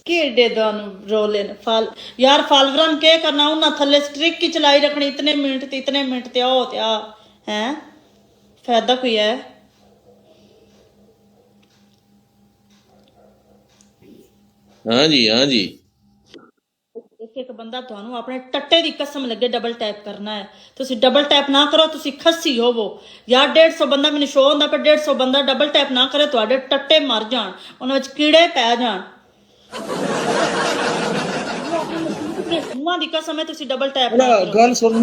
ਕਿਹੜੇ ਤੁਹਾਨੂੰ ਰੋਲੇ ਨੇ ਫਲ ਯਾਰ ਫਾਲੋਵਰਾਂ ਨੂੰ ਕੀ ਕਰਨਾ ਉਹਨਾਂ ਥੱਲੇ ਸਟ੍ਰਿਕ ਹੀ ਚਲਾਈ ਰੱਖਣੀ ਇਤਨੇ ਮਿੰਟ ਤੇ ਉਹ ਤੇ ਆ ਹੈ ਫਾਇਦਾ ਕੋਈ ਹੈ हाँ जी हाँ जी ਇੱਕ ਬੰਦਾ ਤੁਹਾਨੂੰ ਆਪਣੇ ਟੱਟੇ ਦੀ ਕਸਮ ਲੱਗੇ ਡਬਲ ਟੈਪ ਕਰਨਾ ਹੈ ਤੁਸੀਂ ਡਬਲ ਟੈਪ ਨਾ ਕਰੋ ਤੁਸੀਂ ਖੱਸੀ ਹੋਵੋ ਯਾਰ 150 ਬੰਦਾ ਮੈਨੂੰ ਸ਼ੋ ਹੁੰਦਾ ਪਰ 150 ਬੰਦਾ ਡਬਲ ਟੈਪ ਨਾ ਕਰੇ ਤੁਹਾਡੇ ਟੱਟੇ ਮਰ ਜਾਣ ਉਹਨਾਂ ਵਿੱਚ ਕੀੜੇ ਪੈ ਜਾਣ ਮੂੰਹਾਂ ਦੀ ਕਸਮ ਹੈ ਤੁਸੀਂ ਡਬਲ ਟੈਪ ਨਾ ਕਰੋ गल सुन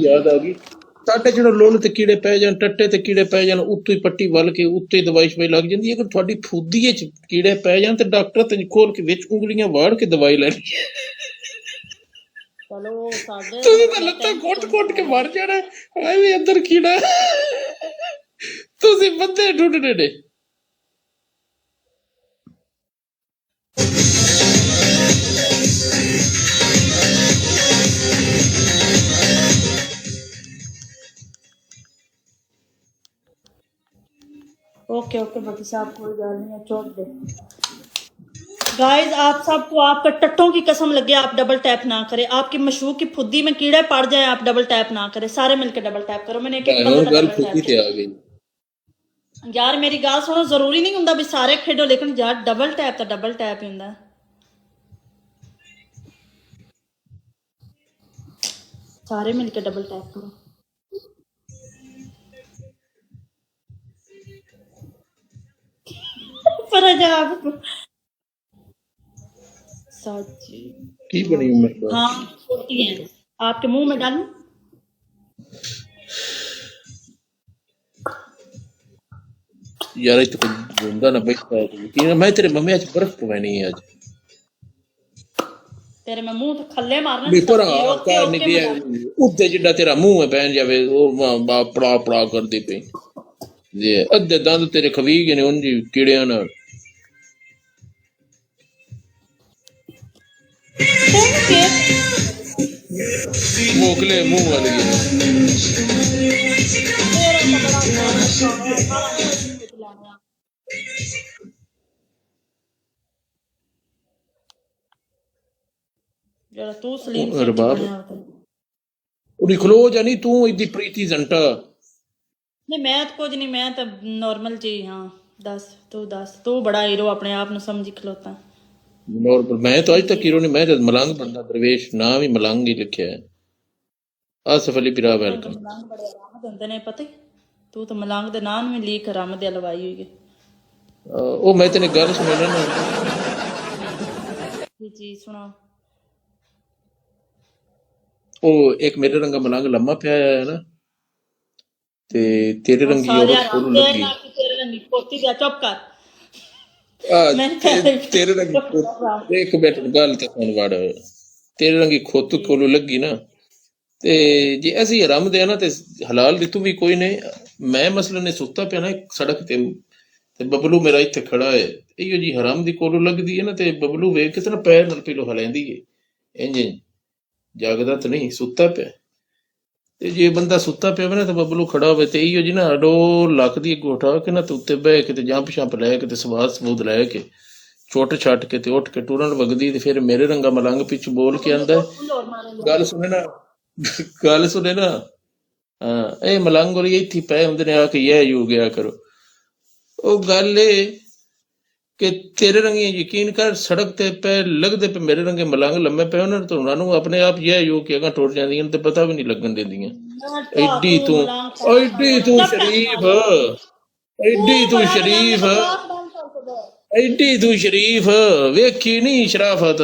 याद आ गई ਸਾਡੇ ਜਿਹੜਾ ਲੁੱਲ ਤੇ ਕੀੜੇ ਪੈ ਜਾਣ ਟੱਟੇ ਤੇ ਕੀੜੇ ਪੈ ਜਾਣ ਉੱਤੋਂ ਹੀ ਪੱਟੀ ਵੱਲ ਕੇ ਉੱਤੇ ਦਵਾਈ ਸ਼ਵਾਈ ਲੱਗ ਜਾਂਦੀ ਹੈ ਅਗਰ ਤੁਹਾਡੀ ਫੂਦੀ ਚ ਕੀੜੇ ਪੈ ਜਾਣ ਤੇ ਡਾਕਟਰ ਤੇ ਖੋਲ ਕੇ ਵਿੱਚ ਉਂਗਲੀਆਂ ਵਾੜ ਕੇ ਦਵਾਈ ਲੈਣੀ ਚਲੋ ਸਾਡੇ ਤੁਸੀਂ ਤਾਂ ਲੱਤਾਂ ਘੁੱਟ ਕੇ ਮਰ ਜਾਣਾ ਹਾਏ ਵੀ ਅੰਦਰ ਕੀੜਾ ਤੁਸੀਂ ਬੰਦੇ ਢੂੰਡਣੇ ਨੇ ओके ओके भट्टी साहब कोई गल नहीं है चौक दे गाइस आप सबको आपका टट्टों की कसम लगे आप डबल टैप ना करें आपकी मशहूर की फुद्दी में कीड़े पड़ जाए आप डबल टैप ना करें सारे मिलकर डबल टैप करो मैंने एक गल फुद्दी ते आ गई यार मेरी गल सुनो जरूरी नहीं हुंदा भी सारे खेडो लेकिन यार डबल टैप ही हुंदा सारे मिलकर डबल टैप करो सच की बनी उम्र हाँ छोटी है आपके मुंह में डालूं यार तो घूमदा ना बैठा कि मैं तेरे मम्मी आज बर्फ पवानी है आज तेरे में मुंह तो खल्ले मारना भी पर का निकलिया उद्दे जिड्डा तेरा मुंह में पहन जावे ओ पड़ा पड़ा कर दी पे ये अद्धे दंद तेरे खवी गए ने उन जी कीड़ियां नाल मोकले मुंह वाले जरा तू सलीम रबाब उड़ी खलो जानी तू इदी प्रीति जंटा नहीं मैं तो कुछ नहीं मैं तो नॉर्मल जी हाँ दस तू बड़ा हीरो अपने आप ਨੂੰ ਸਮਝੀ ਖਲੋਤਾ नॉर्मल मैं तो आज तक हीरो नहीं मैं तो मलंग बंदा दरवेश नाम ही मलंग ही लिखा है आसिफ अली बिरा वेलकम ਮਲੰਗ ਬੜੇ ਆਰਾਮ ਦਿੰਦੇ ਨੇ ਪਤਾ ਤੂੰ ਤਾਂ ਮਲੰਗ ਦੇ ਨਾਂ ਨੂੰ ਵੀ ਲੀਕ ਆਰਾਮ ਦੇ ਲਵਾਈ ਹੋਈ ਹੈ ਉਹ ਮੈਂ ਤੈਨੂੰ ਗੱਲ ਸੁਣਾਉਣਾ ਨਾ ਜੀ ਸੁਣਾ ਉਹ ਇੱਕ ਮੇਰੇ ਰੰਗਾ ਮਲੰਗ ਲੰਮਾ ਪਿਆ ਹੈ ਨਾ ਤੇ ਤੇਰੇ ਰੰਗੀ ਔਰਤ ਕੋਲ ਲੱਗੀ ਤੇਰੇ ਰੰਗੀ ਪੋਤੀ ਦਾ ਚੁੱਪ ਕਰ ਤੇਰੇ ਰੰਗੀ ਇੱਕ ਮਿੰਟ ਗੱਲ ਤੇ ਸੁਣ ਵੜ ਤੇਰੇ ਰੰਗੀ ਖੋਤ ਕੋਲ ਲੱਗੀ ਨਾ ਤੇ ਜੇ ਅਸੀਂ ਹਰਾਮ ਦੇ ਨਾ ਤੇ ਹਲਾਲ ਦੀ ਤੂੰ ਵੀ ਕੋਈ ਨਹੀਂ ਮੈਂ ਮਸਲਨ ਨੇ ਸੁੱਤਾ ਪਿਆ ਨਾ ਸੜਕ ਤੇ ਬਬਲੂ ਮੇਰਾ ਇੱਥੇ ਖੜਾ ਹੈ ਇਹੋ ਜੀ ਹਰਾਮ ਦੀ ਕੋਲੋਂ ਲੱਗਦੀ ਹੈ ਨਾ ਤੇ ਬਬਲੂ ਵੇਖ ਕੇ ਤੇ ਨਾ ਪੈਰ ਨਾਲ ਪੀਲੋ ਹਲਾਉਂਦੀ ਹੈ ਇੰਜ ਜਾਗਦਾ ਤਾਂ ਨਹੀਂ ਸੁੱਤਾ ਪਿਆ ਤੇ ਜੇ ਬੰਦਾ ਸੁੱਤਾ ਪਿਆ ਨਾ ਤਾਂ ਬਬਲੂ ਖੜਾ ਹੋਵੇ ਤੇ ਇਹੋ ਜੀ ਨਾ ਅਡੋ ਲੱਕ ਦੀ ਗੋਠਾ ਕੇ ਨਾ ਤੇ ਉੱਤੇ ਬਹਿ ਕੇ ਤੇ ਜੰਪ ਛੰਪ ਲੈ ਕੇ ਤੇ ਸਵਾਦ ਸਮੂਦ ਲੈ ਕੇ ਛੁੱਟ ਛੱਟ ਕੇ ਤੇ ਉੱਠ ਕੇ ਟੁਰਨ ਵਗਦੀ ਤੇ ਫਿਰ ਮੇਰੇ ਰੰਗਾ ਮਲੰਗ ਪਿੱਛੇ ਬੋਲ ਕੇ ਆਂਦਾ ਗੱਲ ਸੁਣੇ ਨਾ ਹਾਂ ਇਹ ਮਲੰਗ ਹੋਰੀ ਇੱਥੇ ਪਏ ਹੁੰਦੇ ਨੇ ਆ ਕੇ ਇਹ ਹੋ ਗਿਆ ਕਰੋ ਉਹ ਗੱਲ ਇਹ ਕਿ ਤੇਰੇ ਰੰਗੀ ਯਕੀਨ ਕਰ ਸੜਕ ਤੇ ਪੈ ਲੱਗਦੇ ਪਏ ਮੇਰੇ ਰੰਗੇ ਮਲੰਗ ਲੰਮੇ ਪਏ ਉਹਨਾਂ ਨੂੰ ਆਪਣੇ ਆਪ ਇਹ ਹੋ ਕੇ ਅਗਾਂ ਟੁੱਟ ਜਾਂਦੀਆਂ ਤੇ ਪਤਾ ਵੀ ਨਹੀਂ ਲੱਗਣ ਦਿੰਦੀਆਂ ਐਡੀ ਤੂੰ ਸ਼ਰੀਫ ਵੇਖੀ ਨਹੀਂ ਸ਼ਰਾਫਤ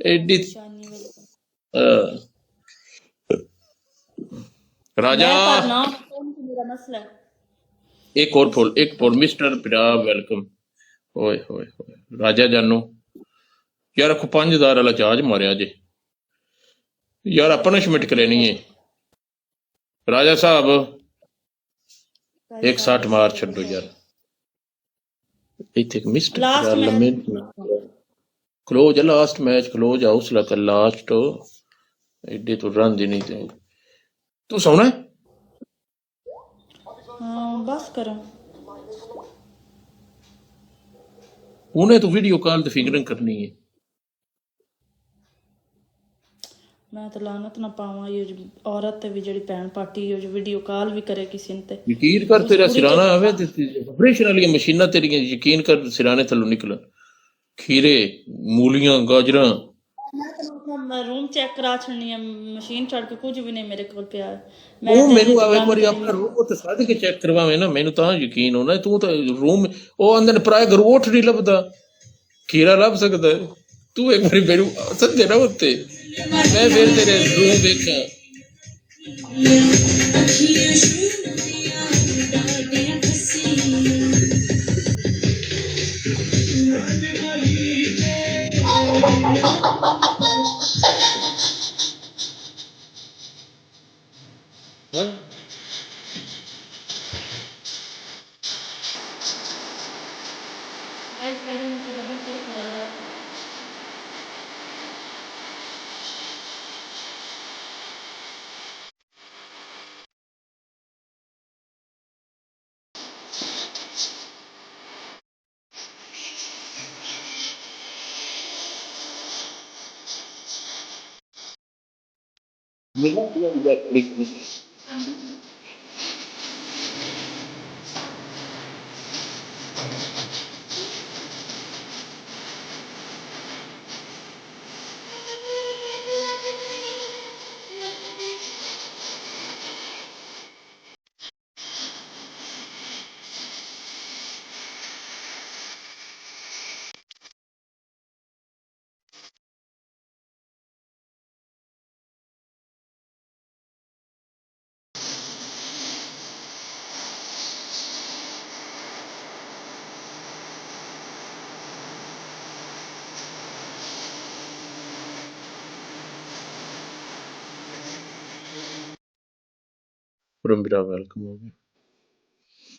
ਐਡੀ राजा एक और फुल एक फुल मिस्टर पिरा वेलकम ओए होए होए राजा जानू यार को 5000 वाला चार्ज मारिया जे यार पनिशमेंट करनी है राजा साहब 160 मार छो यार इथे मिस्टर पिरा लम्बे close last match close house लगा लास्ट एडे तो रन दी नहीं तू सोना है हाँ बस करो ਉਹਨੇ ਤੂੰ ਵੀਡੀਓ ਕਾਲ ਤੇ ਫਿੰਗਰਿੰਗ ਕਰਨੀ ਹੈ। ਮੈਂ ਤਾਂ ਲਾਨਤ ਨਾ ਪਾਵਾਂ ਇਹ ਔਰਤ ਤੇ ਵੀ ਜਿਹੜੀ ਭੈਣ ਪਾਟੀ ਉਹ ਵੀਡੀਓ ਕਾਲ ਵੀ ਕਰੇ ਕਿਸੇ ਨੂੰ ਤੇ ਯਕੀਨ ਕਰ ਉਸ ਤੇਰਾ ਕੁੜੀ ਤੋਂ ਸਿਰਾਣਾ ਆਵੇ ਤੇ ਆਪਰੇਸ਼ਨ ਵਾਲੀਆਂ ਮਸ਼ੀਨਾਂ ਤੇਰੀਆਂ ਯਕੀਨ ਕਰ ਸਿਰਾਣੇ ਥੱਲੋਂ ਨਿਕਲਣ। ਖੀਰੇ, ਮੂਲੀਆਂ, ਗਾਜਰਾਂ। ਮੈਂ ਰੂਮ ਚੈੱਕ ਕਰਾ ਛੱਡਣੀ ਆ ਮਸ਼ੀਨ ਛੱਡ ਕੇ ਕੁਝ ਵੀ ਨਹੀਂ ਮੇਰੇ ਕੋਲ ਪਿਆ ਹੈ। ਉਹ ਤੇ ਮੈਨੂੰ ਆਵੇ ਇੱਕ ਬੰਦ ਵਾਰੀ ਕਰੀ ਆਪਣਾ ਰੂਮ ਉੱਤੇ ਸੱਦ ਕੇ ਚੈੱਕ ਕਰਵਾਵੇਂ ਨਾ, ਮੈਨੂੰ ਤਾਂ ਯਕੀਨ ਹੋਣਾ। ਤੂੰ ਤਾਂ ਰੂਮ ਉਹ ਆਂਦੇ ਨੇ ਪਰਾਏ ਗਰੋਠ ਨਹੀਂ ਲੱਭਦਾ, ਖੀਰਾ ਲੱਭ ਸਕਦਾ ਹੈ। ਤੂੰ ਇੱਕ ਵਾਰੀ ਮੈਨੂੰ ਸੱਦੇ ਨਾ ਉੱਤੇ, ਮੈਂ ਫਿਰ ਤੇਰੇ ਰੂਮ ਵੇਖਾਂ। From Welcome.